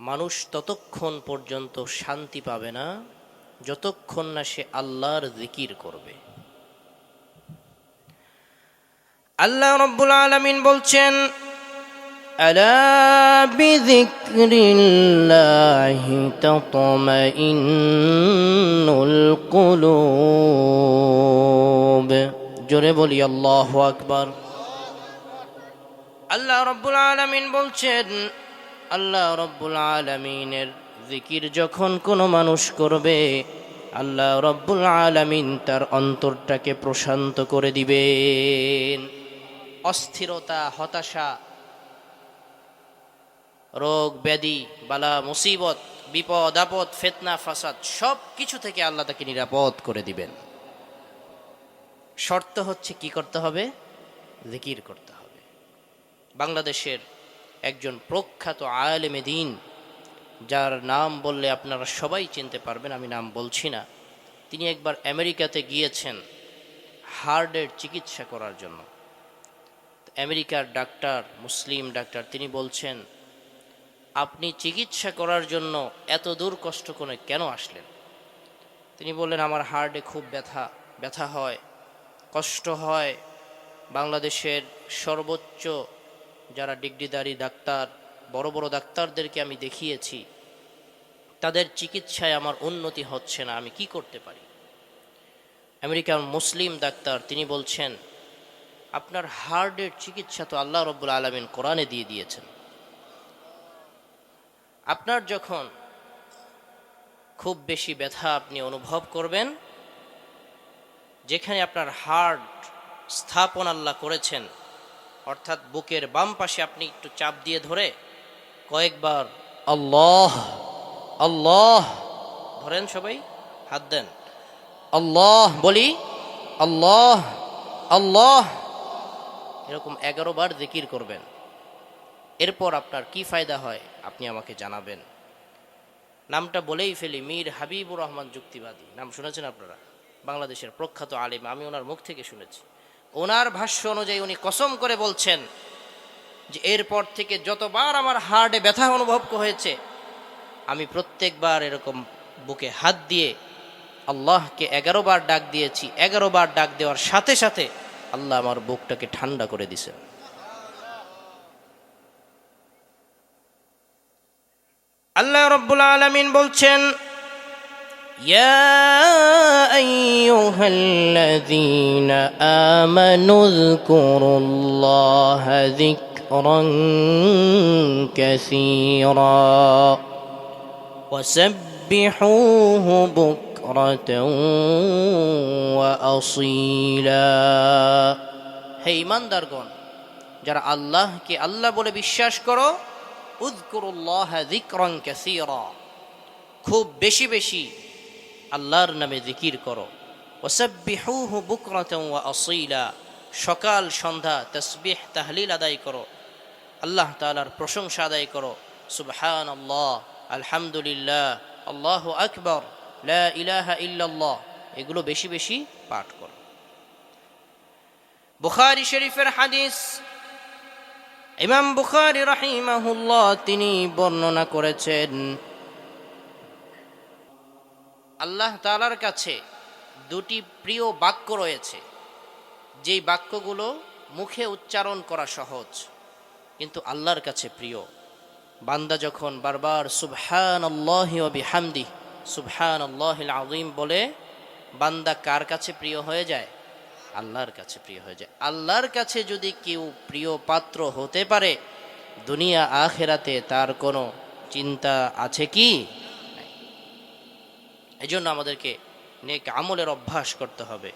মানুষ ততক্ষণ পর্যন্ত শান্তি পাবে না যতক্ষণ না সে আল্লাহর জিকির করবে। আল্লাহ রাব্বুল আলামিন বলছেন, আলা বিযিকরিল্লাহি তাতমাইন্নুল কুলুব। জোরে বলি আল্লাহু আকবার। আল্লাহ রাব্বুল আলামিন বলছেন, আল্লাহ রাব্বুল আলামিনের জিকির যখন কোনো মানুষ করবে, আল্লাহ রাব্বুল আলামিন তার অন্তরটাকে প্রশান্ত করে দিবেন। অস্থিরতা, হতাশা, রোগ ব্যাধি, বালা মুসিবত, বিপদ আপদ, ফিতনা ফাসাদ সব কিছু থেকে আল্লাহ তাকে নিরাপদ করে দিবেন। শর্ত হচ্ছে কি করতে হবে? জিকির করতে হবে। বাংলাদেশের একজন প্রখ্যাত আলেমে দ্বীন, যার নাম বললে আপনারা সবাই চিনতে পারবেন, আমি নাম বলছি না, তিনি একবার আমেরিকাতে গিয়েছেন হার্টের চিকিৎসা করার জন্য। আমেরিকার ডাক্তার, মুসলিম ডাক্তার, তিনি বলছেন, আপনি চিকিৎসা করার জন্য এত দূর কষ্ট করে কেন আসলেন? তিনি বললেন, আমার হার্টে খুব ব্যথা হয়, কষ্ট হয়। বাংলাদেশের সর্বোচ্চ যারা ডিগ্রিধারী ডাক্তার, বড় বড় ডাক্তারদেরকে আমি দেখিয়েছি, তাদের চিকিৎসায় আমার উন্নতি হচ্ছে না, আমি কি করতে পারি? আমেরিকার মুসলিম ডাক্তার, তিনি বলছেন, আপনার হার্টের চিকিৎসা তো আল্লাহ রাব্বুল আলামিন কোরআনে দিয়ে দিয়েছেন। আপনার যখন খুব বেশি ব্যথা আপনি অনুভব করবেন, যেখানে আপনার হার্ট স্থাপন আল্লাহ করেছেন, অর্থাৎ বুকের বাম পাশে আপনি একটু চাপ দিয়ে ধরে কয়েকবার আল্লাহ আল্লাহ ধরেন, সবাই হাত দেন, আল্লাহ বলি, আল্লাহ আল্লাহ, এরকম 11 বার জিকির করবেন। এরপর আপনার কি ফায়দা হয় আপনি আমাকে জানাবেন। নামটা বলেই ফেলি, মীর হাবিবুর রহমান যুক্তিবাদী, নাম শুনেছেন আপনারা? বাংলাদেশের প্রখ্যাত আলেম, আমি ওনার মুখ থেকে শুনেছি। ওনার ভাষ্য অনুযায়ী উনি কসম করে বলছেন যে এরপর থেকে যতবার আমার হার্টে ব্যথা অনুভব হয়েছে, আমি প্রত্যেকবার এরকম বুকে হাত দিয়ে আল্লাহকে 11 বার ডাক দিয়েছি। 11 বার ডাক দেওয়ার সাথে সাথে আল্লাহ আমার বুকটাকে ঠান্ডা করে দিছেন। আল্লাহ রাব্বুল আলামিন বলছেন, ইয়া আইয়ুহাল্লাযীনা আমানু যকুরুল্লাহা যিকরান কাসীরা ওয়াসাব্বিহুহু বুকরাতাও ওয়া আসীলা। হে ঈমানদারগণ, যারা আল্লাহকে আল্লাহ বলে বিশ্বাস করো, উযকুরুল্লাহা যিকরান কাসীরা, খুব বেশি বেশি আল্লাহর নামে জিকির করো। ওয়াসাব্বিহুহু বুকরাতাও ওয়া আসীলা, সকাল সন্ধ্যা তাসবিহ তাহলিল আদায় করো, আল্লাহ তাআলার প্রশংসা আদায় করো। সুবহানাল্লাহ, আলহামদুলিল্লাহ, আল্লাহু আকবার, লা ইলাহা ইল্লাল্লাহ, এগুলো বেশি বেশি পাঠ করো। বুখারী শরীফের হাদিস, ইমাম বুখারী রাহিমাহুল্লাহ তিনি বর্ণনা করেছেন, আল্লাহ তাআলার কাছে দুটি প্রিয় বাক্য রয়েছে, যেই বাক্যগুলো মুখে উচ্চারণ করা সহজ কিন্তু আল্লাহর কাছে প্রিয়। বান্দা যখন বারবার সুবহানাল্লাহি ওয়া বিহামদিহি সুবহানাল্লাহিল আযীম বলে, বান্দা কার কাছে প্রিয় হয়ে যায়? আল্লাহর কাছে প্রিয় হয়ে যায়। আল্লাহর কাছে যদি কেউ প্রিয় পাত্র হতে পারে, দুনিয়া আখিরাতে তার কোনো চিন্তা আছে কি? এজন্য আমাদেরকে নেক আমলের অভ্যাস করতে হবে।